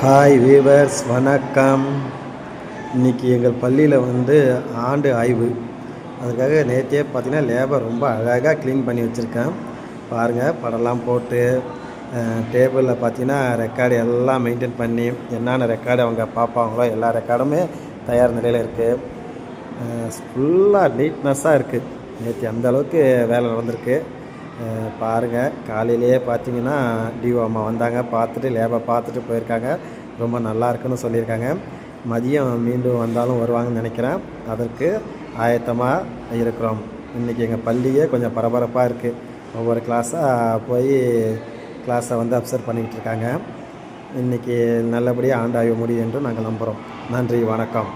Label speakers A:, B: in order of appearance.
A: Hi viewers, வணக்கம். இன்றைக்கி எங்கள் பள்ளியில் ஆண்டு ஆய்வு. அதுக்காக நேற்றே பார்த்திங்கன்னா லேபர் ரொம்ப அழகாக க்ளீன் பண்ணி வச்சுருக்கேன். பாருங்கள், படம்லாம் போட்டு டேபிளில் பார்த்திங்கன்னா ரெக்கார்டு எல்லாம் மெயின்டைன் பண்ணி என்னென்ன ரெக்கார்டு அவங்க பார்ப்பாங்களோ எல்லா ரெக்கார்டுமே தயார் நிலையில் இருக்குது. ஃபுல்லாக நீட்னஸ்ஸாக இருக்குது. நேற்று அந்தளவுக்கு வேலை நடந்திருக்கு. பாருங்கள், காலையிலேயே பார்த்தீங்கன்னா டிஓ அம்மா வந்தாங்க, பார்த்துட்டு லேபை பார்த்துட்டு போயிருக்காங்க. ரொம்ப நல்லா இருக்குன்னு சொல்லியிருக்காங்க. மதியம் மீண்டும் வந்தாலும் வருவாங்கன்னு நினைக்கிறேன். அதற்கு ஆயத்தமாக இருக்கிறோம். இன்றைக்கி எங்கள் பள்ளியே கொஞ்சம் பரபரப்பாக இருக்குது. ஒவ்வொரு கிளாஸாக போய் கிளாஸை அப்சர்வ் பண்ணிக்கிட்டு இருக்காங்க. இன்றைக்கி நல்லபடியாக ஆண்டு ஆய்வு முடியும் என்று நாங்கள் நம்புகிறோம். நன்றி, வணக்கம்.